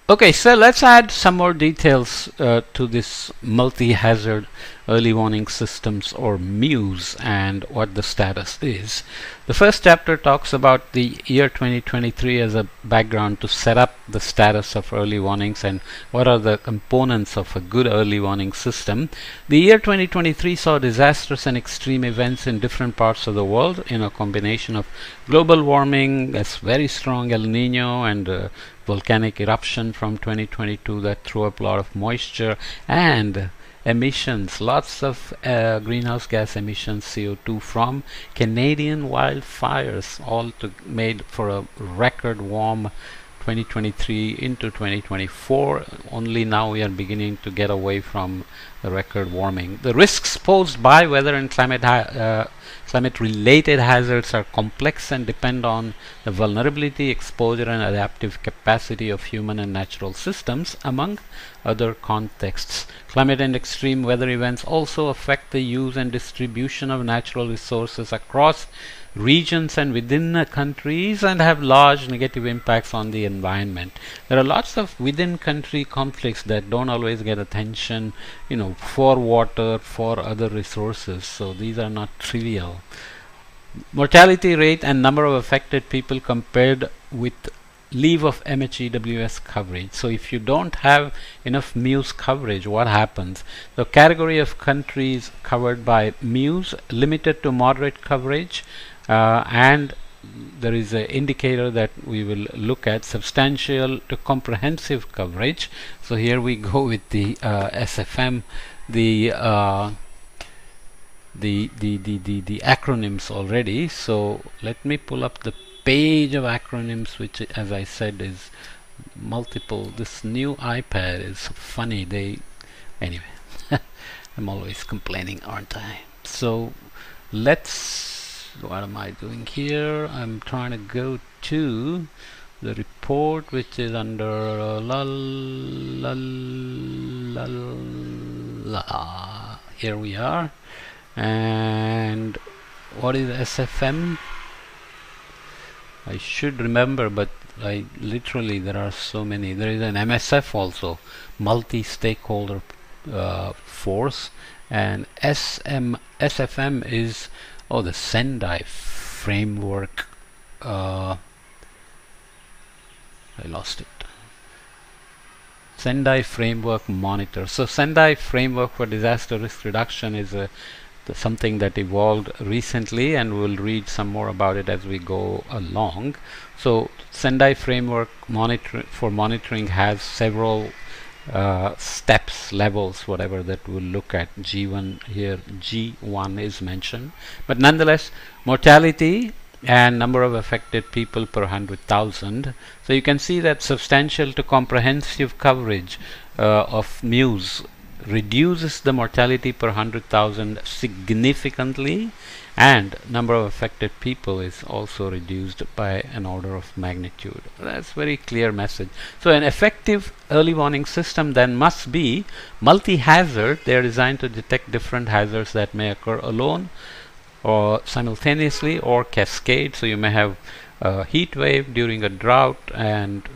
Okay, so let's add some more details to this multi-hazard early warning systems, or MEWS, and what the status is. The first chapter talks about the year 2023 as a background to set up the status of early warnings and what are the components of a good early warning system. The year 2023 saw disastrous and extreme events in different parts of the world in a combination of global warming, that's very strong El Nino, and volcanic eruption from 2022 that threw up a lot of moisture, and emissions, lots of greenhouse gas emissions, CO2 from Canadian wildfires, all made for a record warm 2023 into 2024. Only now we are beginning to get away from the record warming. The risks posed by weather and climate related hazards are complex and depend on the vulnerability, exposure, and adaptive capacity of human and natural systems, among other contexts. Climate and extreme weather events also affect the use and distribution of natural resources across regions and within countries, and have large negative impacts on the environment. There are lots of within country conflicts that don't always get attention, for water, for other resources, so these are not trivial. Mortality rate and number of affected people compared with leave of MHEWS coverage. So if you don't have enough MEWS coverage, what happens? The category of countries covered by MEWS, limited to moderate coverage, and there is an indicator that we will look at, substantial to comprehensive coverage. So here we go with the SFM, the acronyms already. So let me pull up the page of acronyms, which, as I said, is multiple. This new iPad is funny. Anyway, I'm always complaining, aren't I? So what am I doing here? I'm trying to go to the report, which is under here we are. And what is SFM? I should remember, but there are so many. There is an MSF also, multi-stakeholder force, and SFM is the Sendai framework. I lost it. Sendai Framework Monitor. So Sendai Framework for Disaster Risk Reduction is something that evolved recently, and we'll read some more about it as we go along. So Sendai Framework for monitoring has several steps, levels, whatever, that we'll look at. G1 here, G1 is mentioned, but nonetheless, mortality and number of affected people per 100,000. So you can see that substantial to comprehensive coverage of MEWS reduces the mortality per 100,000 significantly, and number of affected people is also reduced by an order of magnitude. That's very clear message. So an effective early warning system then must be multi-hazard. They are designed to detect different hazards that may occur alone or simultaneously or cascade. So you may have a heat wave during a drought, and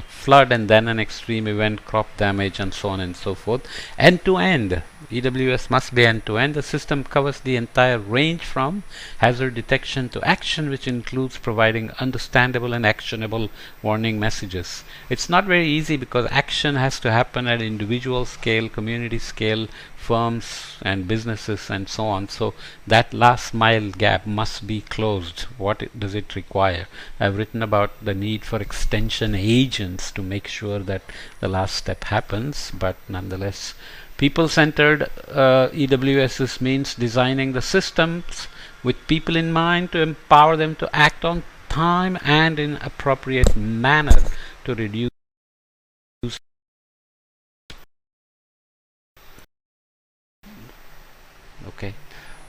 flood, and then an extreme event, crop damage, and so on and so forth. End to end, EWS must be end to end. The system covers the entire range from hazard detection to action, which includes providing understandable and actionable warning messages. It's not very easy because action has to happen at individual scale, community scale, firms and businesses, and so on. So that last mile gap must be closed. What does it require? I've written about the need for extension agents to make sure that the last step happens, but nonetheless, people-centered EWSs means designing the systems with people in mind to empower them to act on time and in appropriate manner to reduce. Okay,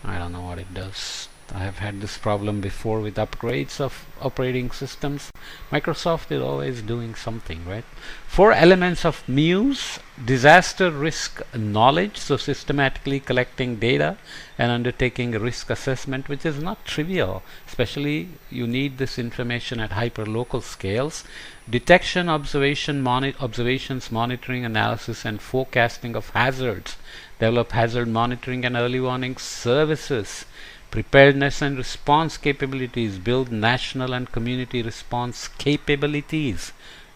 I don't know what it does. I have had this problem before with upgrades of operating systems. Microsoft is always doing something, right? 4 elements of Muse: disaster risk knowledge, so systematically collecting data and undertaking a risk assessment, which is not trivial, especially you need this information at hyper-local scales. Detection, observations, monitoring, analysis, and forecasting of hazards. Develop hazard monitoring and early warning services. Preparedness and response capabilities. Build national and community response capabilities.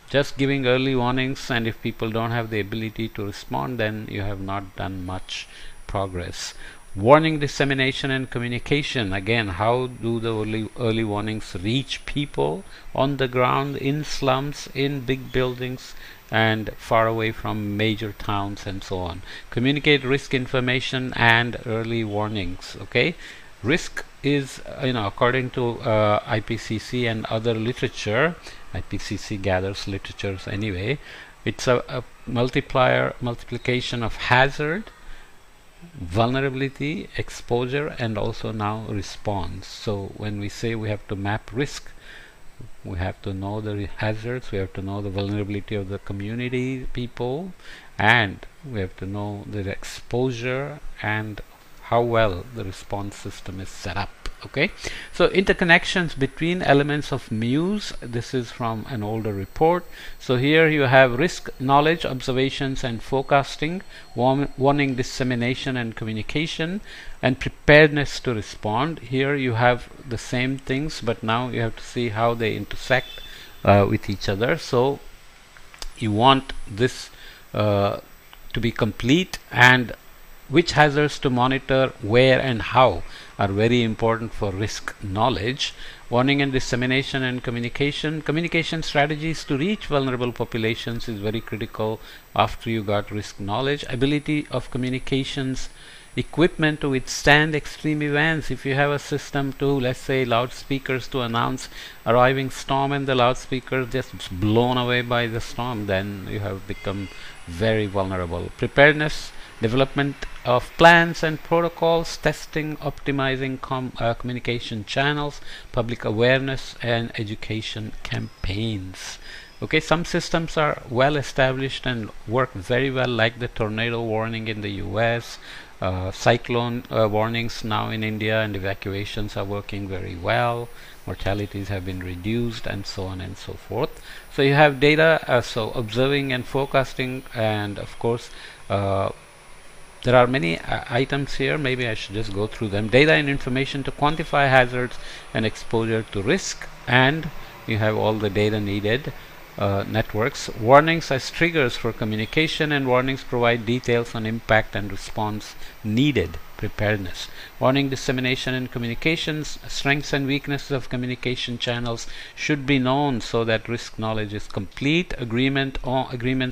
Just giving early warnings, and if people don't have the ability to respond, then you have not done much progress. Warning dissemination and communication. Again, how do the early warnings reach people on the ground, in slums, in big buildings, and far away from major towns and so on? Communicate risk information and early warnings. Okay, risk is, according to IPCC and other literature, IPCC gathers literatures anyway, it's a multiplication of hazard, vulnerability, exposure, and also now response. So when we say we have to map risk, we have to know the hazards, we have to know the vulnerability of the community people, and we have to know the exposure and how well the response system is set up. Okay, so interconnections between elements of Muse. This is from an older report. So here you have risk knowledge, observations, and forecasting, warning dissemination and communication, and preparedness to respond. Here you have the same things, but now you have to see how they intersect with each other. So you want this to be complete, and which hazards to monitor, where and how are very important for risk knowledge. Warning and dissemination and communication. Communication strategies to reach vulnerable populations is very critical after you got risk knowledge. Ability of communications equipment to withstand extreme events. If you have a system to, let's say, loudspeakers to announce arriving storm, and the loudspeaker just blown away by the storm, then you have become very vulnerable. Preparedness, development of plans and protocols, testing, optimizing communication channels, public awareness, and education campaigns. Okay, some systems are well established and work very well, like the tornado warning in the US, cyclone warnings now in India, and evacuations are working very well. Mortalities have been reduced, and so on and so forth. So you have data, so observing and forecasting, and of course there are many items here. Maybe I should just go through them. Data and information to quantify hazards and exposure to risk, and you have all the data needed. Networks. Warnings as triggers for communication, and warnings provide details on impact and response needed. Preparedness. Warning dissemination and communications. Strengths and weaknesses of communication channels should be known so that risk knowledge is complete. Agreements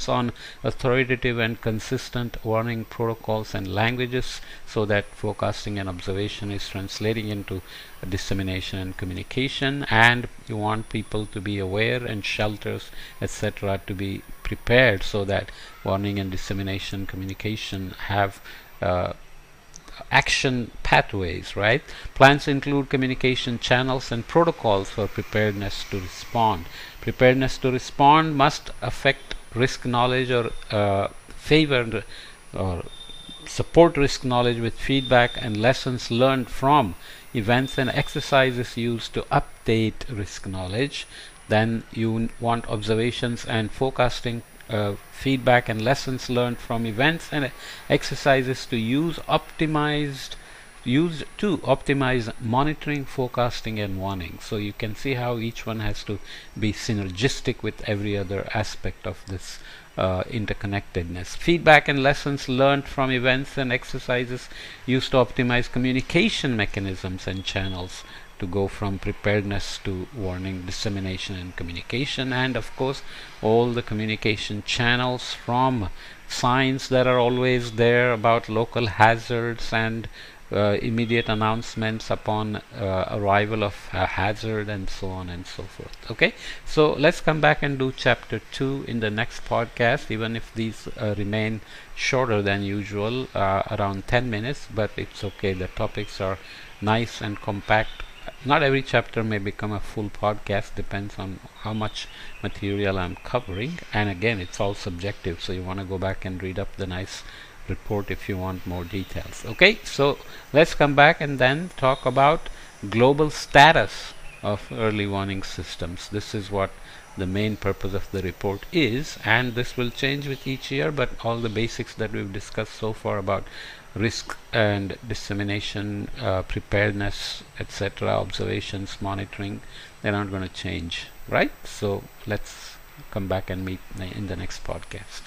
on authoritative and consistent warning protocols and languages, so that forecasting and observation is translating into dissemination and communication. And you want people to be aware, and shelters, etc., to be prepared, so that warning and dissemination communication have action pathways, right? Plans include communication channels and protocols for preparedness to respond. Preparedness to respond must affect risk knowledge, or favor or support risk knowledge with feedback and lessons learned from events and exercises used to update risk knowledge. Then you want observations and forecasting, feedback and lessons learned from events and exercises to optimize monitoring, forecasting, and warning. So you can see how each one has to be synergistic with every other aspect of this interconnectedness. Feedback and lessons learned from events and exercises used to optimize communication mechanisms and channels to go from preparedness to warning, dissemination, and communication. And of course all the communication channels, from signs that are always there about local hazards, and immediate announcements upon arrival of a hazard, and so on and so forth. Okay, so let's come back and do chapter 2 in the next podcast, even if these remain shorter than usual, around 10 minutes, but it's okay. The topics are nice and compact. Not every chapter may become a full podcast, depends on how much material I'm covering, and again it's all subjective, so you want to go back and read up the nice report if you want more details. Okay, so let's come back and then talk about global status of early warning systems. This is what the main purpose of the report is, and this will change with each year, but all the basics that we've discussed so far about risk and dissemination, preparedness, etc., observations, monitoring, they're not going to change, right? So let's come back and meet in the next podcast.